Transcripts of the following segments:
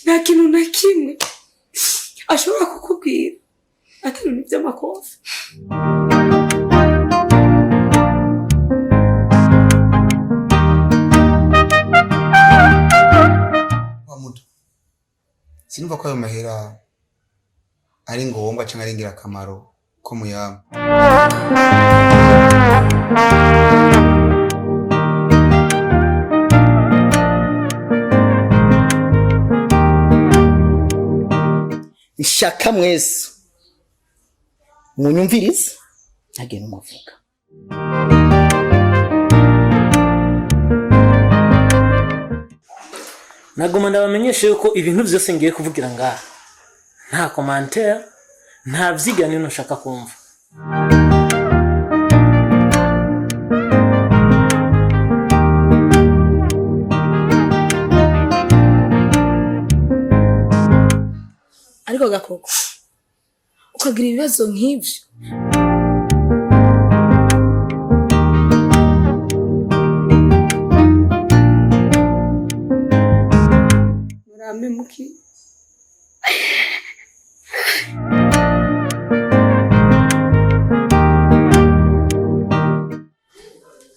nta kintu na kimwe ashobora kukubwira atari ibintu by'amakosa. Sinumva ko ayo mahera ari ngombwa cyangwa ari ingirakamaro ko muyama. Ishaka mwese munyumvirize ntage n'umuvuga. Nagoma ndabamenyesha yuko ibintu byose ngiye kuvugira ngaha nta commentaire nta vyiganiro nshaka kumva. Ariko Gakoko ukagira ibibazo nk'ivyo muki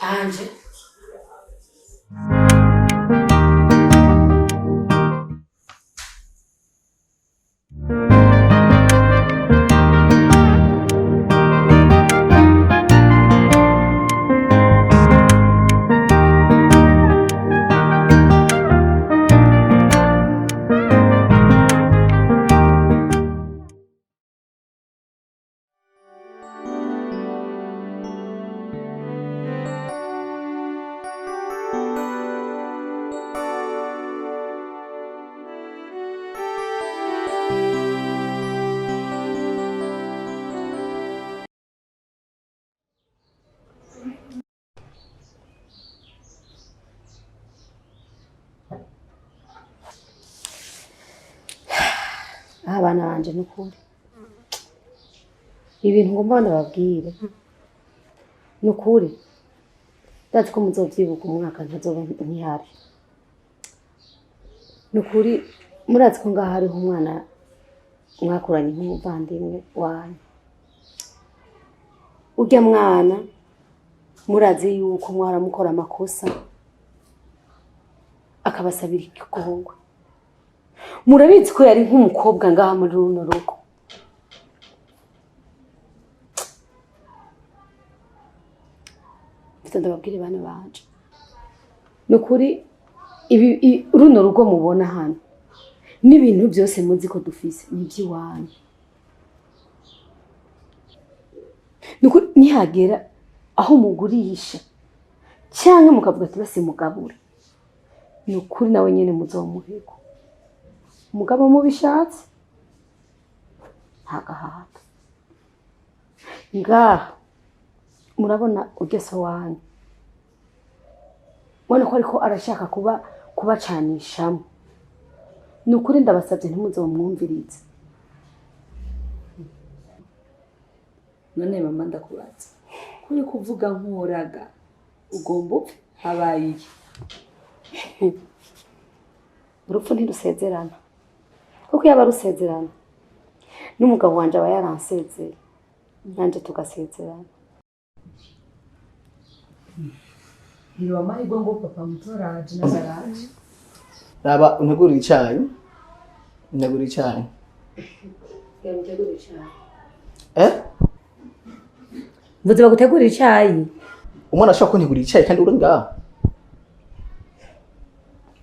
Anje abana banje nukuri ibintu ngomba ndababwire nukuri ndazi ko muzovyibuka umwaka ntazoba ntihari nukuri murazi ko ngaha hariho umwana mwakuranye nk'umuvandimwe wanyu urya mwana murazi yuko mwaramukora amakosa akabasabira ikigongwe murabizi ko yari nk'umukobwa ngaha muri runo rugo ndababwire bana banje nukuri ibi runo rugo mubona hano n'ibintu byose muzi ko dufise n'iby'iwanyu nukuri nihagera aho mugurisha cyangwa mukavuga ati basi mugabura nukuri nawe nyene muzomuhego umugabo mubishatse ntagahata ngaha murabona ugeso wanyu mwana ko ariko arashaka kubacanishamo nukuri ndabasabye ntimuzomwumvirize. None mama ndakubaza kuri kuvuga nkoraga ugomba upfe habaye iki? Urupfu ntirusezerana kuko yaba rusezerana n'umugabo wanje aba yaransezera nanje tugasezerana. Ni wamahirwe ngo papa mutoraje nazaraje Raba untegura icyayi untegura icyayi yamutegura icyayi mvuze bagutegura icyayi umwana ashaka kuntegura icyayi kandi uri ngaho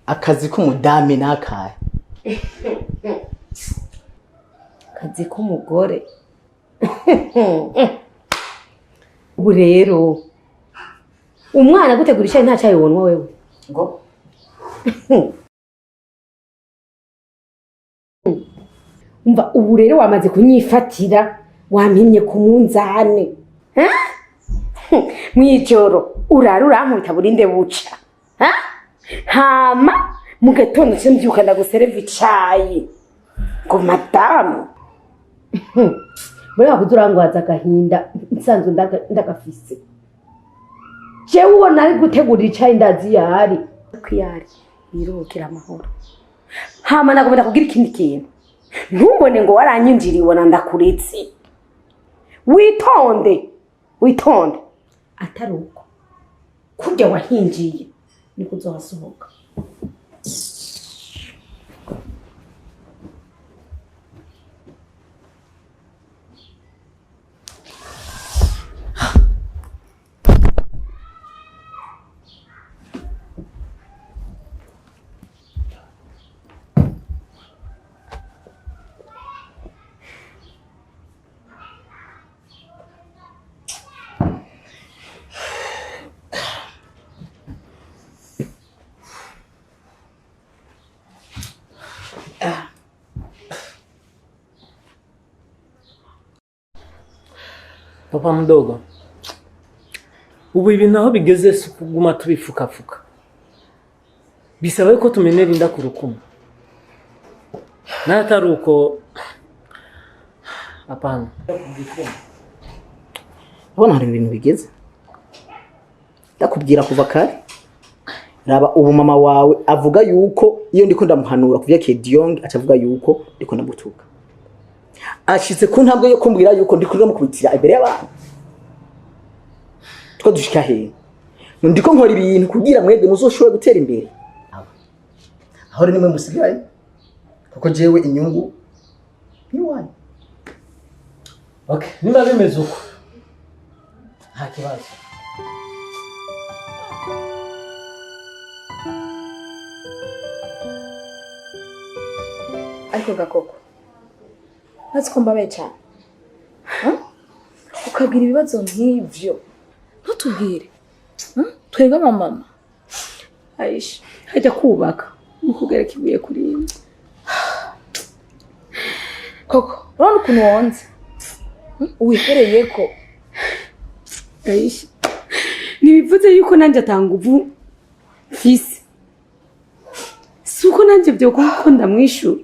akazi k'umudame nakaye akazi k'umugore ubu rero umwana gutegura icyayi nta cyayi wonwa wewe ngo umva ubu rero wamaze kunyifatira wampimye ku munzane mwijoro urara urankubita burinde buca hama mu gatondo cy'imbyuka ndagusereva icyayi ngo madamu muri wakuze urangwaza agahinda nsanzwe ndagafise jewe ubona ari gutegura icyayi ndazi yari ko yari yiruhukira amahoro hama nagomba kugira ikindi kintu ntubone ngo waranyinjiriye ubona ndakuretse witonde atari uko kurya wahinjiye niko uzohasohoka. Papa mdogo, ubu ibintu aho bigeze si kuguma tubifukafuka. Bisaba ko tumenera inda ku rukundo. Natari uko apana. Ubona hari ibintu bigeze. Ndakubwira kuva kare. Raba ubu mama wawe avuga yuko iyo ndiko ndamuhanura kuvya Kediong acavuga yuko ndiko ndamutuka. Ashitse ku ntabwo yo kumbwira yuko ndiko ndamukubitira imbere y'abantu. Two dushika he. Ndiko nkora ibintu kugira mwebwe muzoshobora gutera imbere. Aho rero nimwe musigaye. Kuko jewe inyungu ni wanyu. Okay, niba bimeze uko. Nta kibazo. Ariko gakoko natse ko mbabaye cyane ukabwira ibibazo nk'ivyo ntutubwire twebwe mama Aisha hajya kubaka mukugereka ibuye kuri imwe koko urabona ukuntu wonze wihereye ko Aisha nibivuze yuko nanjye atanga ubu fisi suko nanjye byo kuko ndamwishura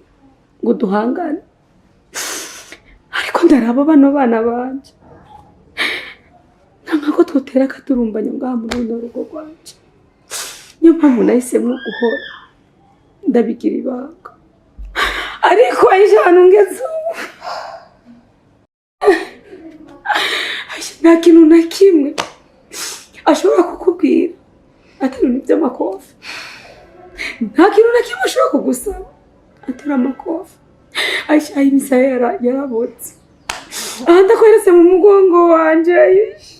ngo duhangane ariko ndaraba bano bana banje nkako twotera katurumbanyo ngaha muri runo rugo rwanje niyo mpamvu nahisemo guhora ndabigira ibanga ariko Aisha nungeze Aisha nta kintu na kimwe ashobora kukubwira atari n'iby'amakofi nta kintu na kimwe ashobora kugusaba atari amakofi Aisha imisaya yarabotse aha ndakweretse mu mugongo wanje Aisha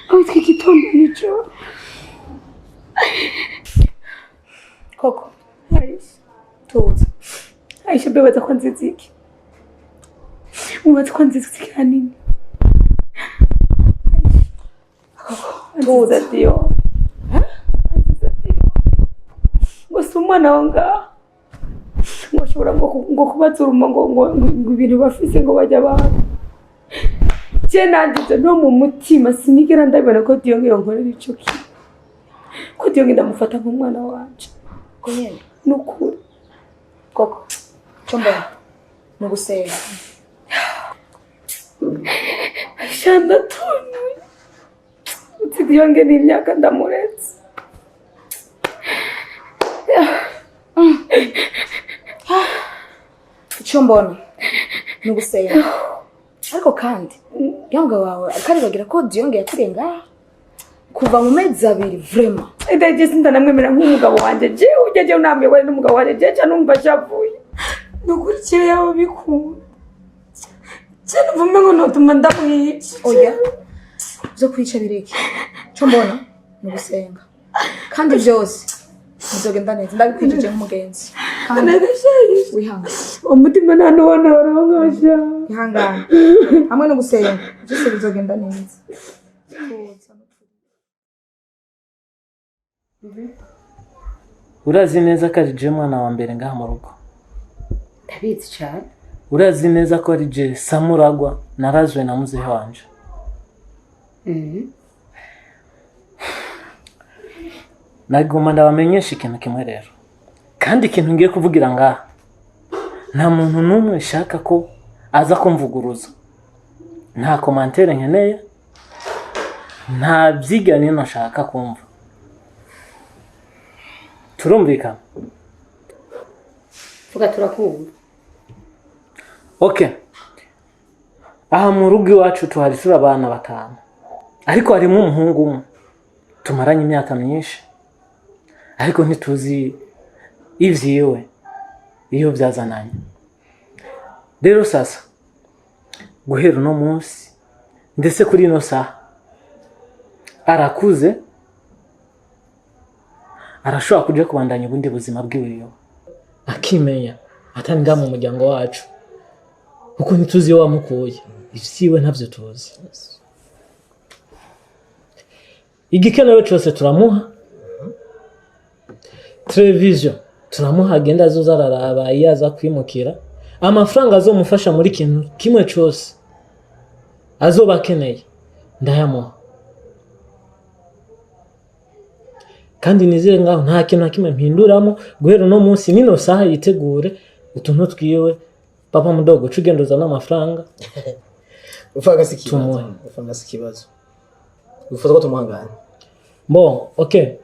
awitwa igitondo nico koko Aisha tuzi Aisha bebaza ko nziziki ubaza ko nziziki kanini tuza Dio gusa umwana wa ngaha ngo ashobora ngo kubaza uruma ngo ibintu bafise ngo bajya abantu je nanjye no mu mutima sinigera ndabona ko Dio ngironkorera ico ki ko Dio ndamufata nk'umwana wanje ko nyene nukuri koko chomba nugusenga Aisha ndatunwe Dio n'imyaka ndamuretse icyo mbona nugusenga ariko kandi yanga wawe akaribagira ko Dio yakurenga kuva mu mezi 2 vraiment ndaje sindanamwemera nk'umugabo wanje je ujeje unamwe wari n'umugabo wanje je cyane numva cyavuye nukurikiye yawe bikunda cyane vume ngo notuma ndamwica oya zo kwica bireke cyo mbona nugusenga kandi byose bizogenda neza ndabikwinjije nk'umugenzi kandi wihangane umutima nano wanarongasha ihangane hamwe no gusenga byose bizogenda neza Urazi neza ko ari je mwana wa mbere ngaha mu rugo. ndabizi cyane Urazi neza ko ari je Samuragwa narazwe na muzehe wanje. Nagoma ndabamenyesha ikintu kimwe rero. Kandi ikintu ngiye kuvugira ngaha nta muntu n'umwe shaka ko aza kumvuguruza. Nta commentaire nkeneye. Nta byigane nashaka kumva. turumvikana? vuga turakumva. Okay. Aha mu rugo iwacu tuhari turi abana 5. Ariko harimo umuhungu umwe. Tumaranye imyaka myinshi. Ariko ntituzi ivyiwe iyo byazananye. Rero sasa guhera no munsi ndetse kuri no saha arakuze, arashobora kuja kubandanya ubundi buzima bwiwe akimenya atani mu muryango wacu kuko ntituzi iyo wamukuye, ivyiwe ntavyo tuzi. Igikenewe cyose turamuha, television turamuha, agenda azoza araraba yaza kwimukira, amafaranga azomufasha muri kintu kimwe cyose azoba akeneye ndayamuha. Kandi nizere ngaho nta kintu kimwe mpinduramo. Guhera no munsi nino saha yitegure utuntu twiwe. Papa mudogo cugendoza n'amafaranga ufanga sikibazo ufuza ko tumuhangana. Bon, okay.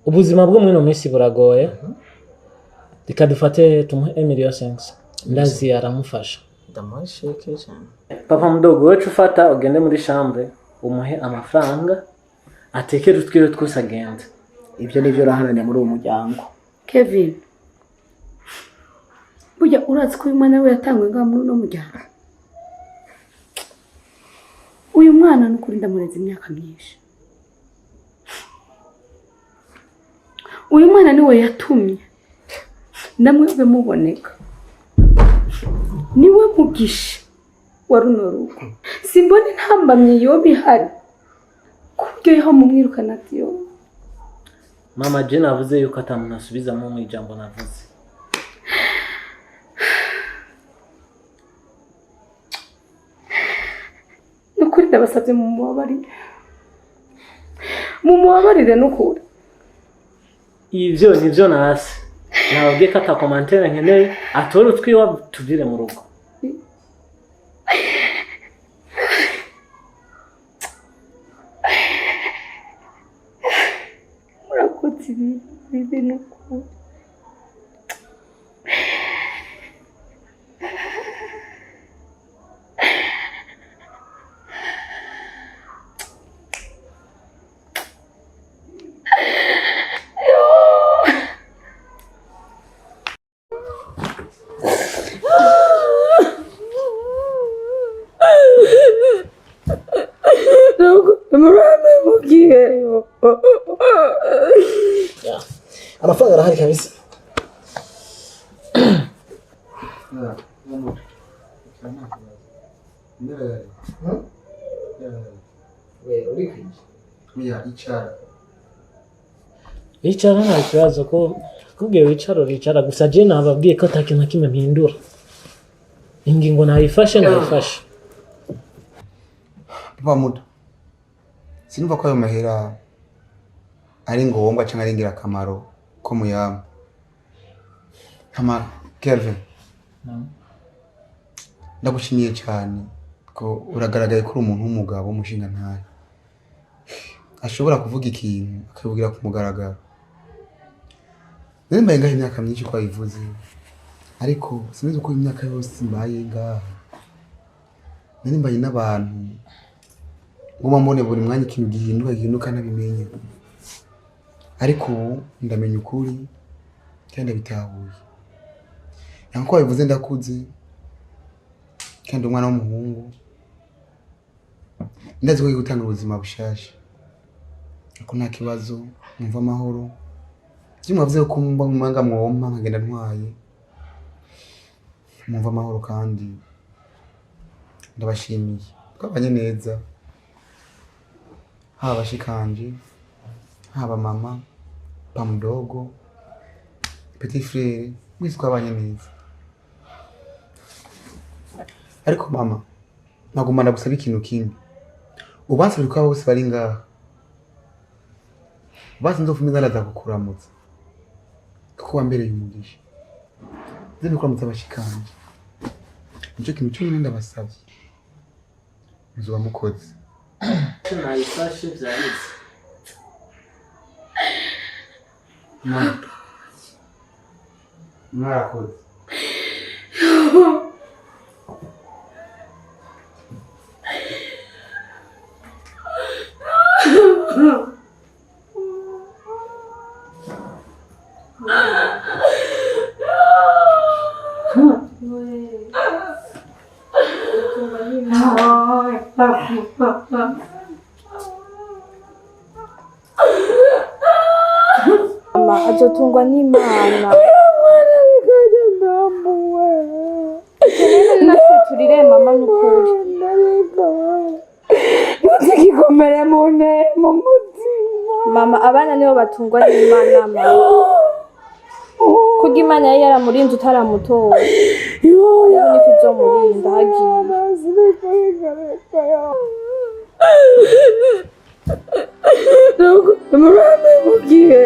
Ubuzima bwo mwino minsi buragoye. Reka dufate tumuhe 1,500,000. Ndazi aramufasha. Ndamasheke cyane. Papa mudogo wecu ufata ugende muri chambre umuhe amafaranga atekere utwiwe twose agenda. Ibyo nivyo rahananya muri uwo muryango. Kevin, burya urazi ko uyu mwana we yatangwe ngaha muri uno muryango? Uyu mwana n'ukuri ndamureze imyaka myinshi. Uyu mwana niwe yatumye namwe muboneka. Niwe mugisha wa runo rugo. Simbone ntambamye yo bihari kubyo yaho mumwirukana atiyo. Mama Jane avuze yuko atamuntu asubizamo mu ijambo navuze. Nukuri ndabasabye mumubabarire nukuri. Ivyo nivyo nasi. Nababwiye ko ata commentaire nkeneye, atore utwiwa tuvire mu rugo. Murakoze bibi nukuri. Amafaranga arahari kabisa. Icara nta kibazo ko kubwiye wicara gusa je nababwiye ko atakintu na kimwe mpindura. Ingingo nayifashe. Papa muda, sinumva ko ayo mahera ari ngombwa cyangwa ari ingirakamaro ko muyama. Hama Kelvin, ndagushimiye cyane ko uragaragaye kuri umuntu w'umugabo w'umushinga ntaye ashobora kuvuga ikintu akavugira ku mugaragaro. Nembaye ngaho imyaka myinshi ko ayivuze, ariko sinzi uko imyaka yose mbaye ngaha. Nembaye n'abantu nguma mbone buri mwanya ikintu gihinduka nabimenye, ariko ubu ndamenya ukuri kandi bitahuye. Yanko bivuze ndakuze kandi umwana w'umuhungu ndazi ko gutanga ubuzima bushasha, ariko nta kibazo, numva amahoro. Mwavuze ko mwanga mwompa nkagenda ntwaye, mwumva amahoro kandi ndabashimiye. Twabanye neza, haba bashikanje, haba mama, pa mudogo, petit frère, mwese twabanye neza. Ariko mama, nagumana gusaba ikintu kimwe. Ubanse biko bose bari ngaha. Basi nzofumiza ndaza kukuramutsa. Kuko wambere y'umugisha. Zeni kuramutsa bashikanje. Nico kintu cy'umwe ndabasabye. Muzoba mukoze. Nayifashe byahise. mwarakoze mama azotungwa n'Imana natwe turire mama n'ukuri ntuzigikomere mu mutima mama abana nibo batungwa n'Imana mama kuko Imana yari yaramurinze utaramutora ubu niko izomurinda hagiye murame mugiye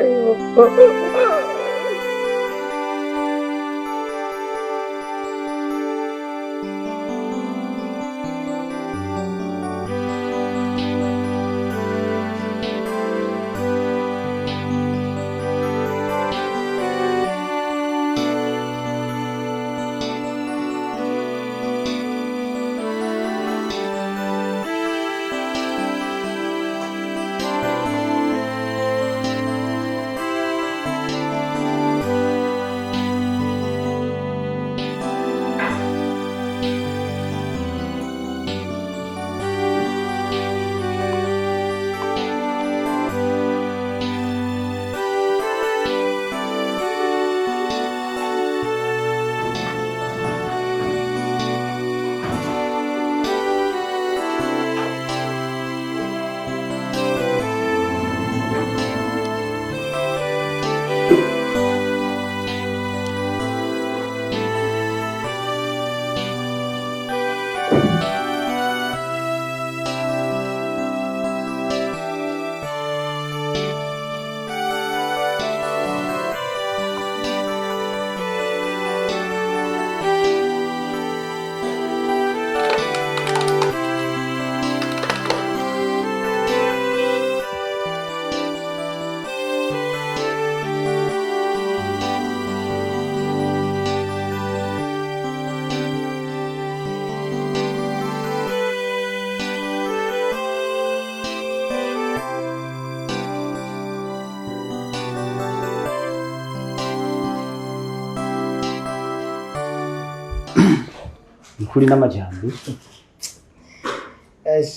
Kuri n'amajyambere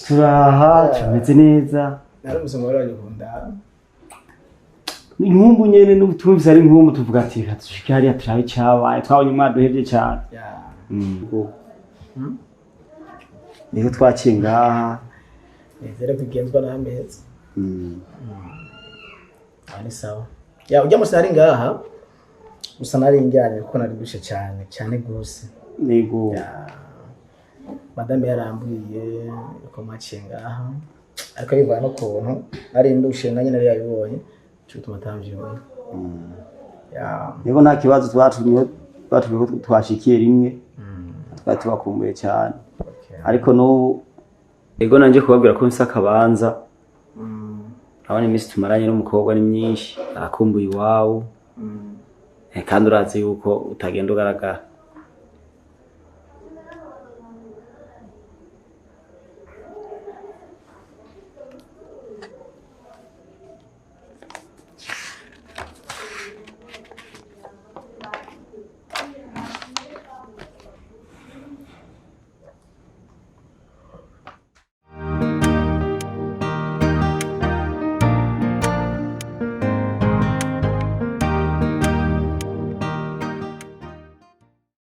turaha tumeze neza naramusoma baranyukunda inkumbu nyene n'ubutumvise ari inkumbu tuvuga ati katushike hariya turabe cyabaye twabonye mwaduhevye cyane niko twaciye ngaha nizere kugenzwa n'ameza ari sawa ya ujya musi ari ngaha gusa nari njyanye kuko nari dushe cyane gose nego madame yarambwiye ko maciye ngaha ariko bivana ukuntu nari ndushe nanye nari yabibonye cyo tumatamvyiwe nego nta kibazo twatumye ko twashikiye rimwe twari tubakumbuye cyane ariko n'ubu ego nanje kubabwira ko nsa kabanza abana iminsi tumaranye n'umukobwa ni myinshi arakumbuye iwawe kandi urazi yuko utagenda ugaragara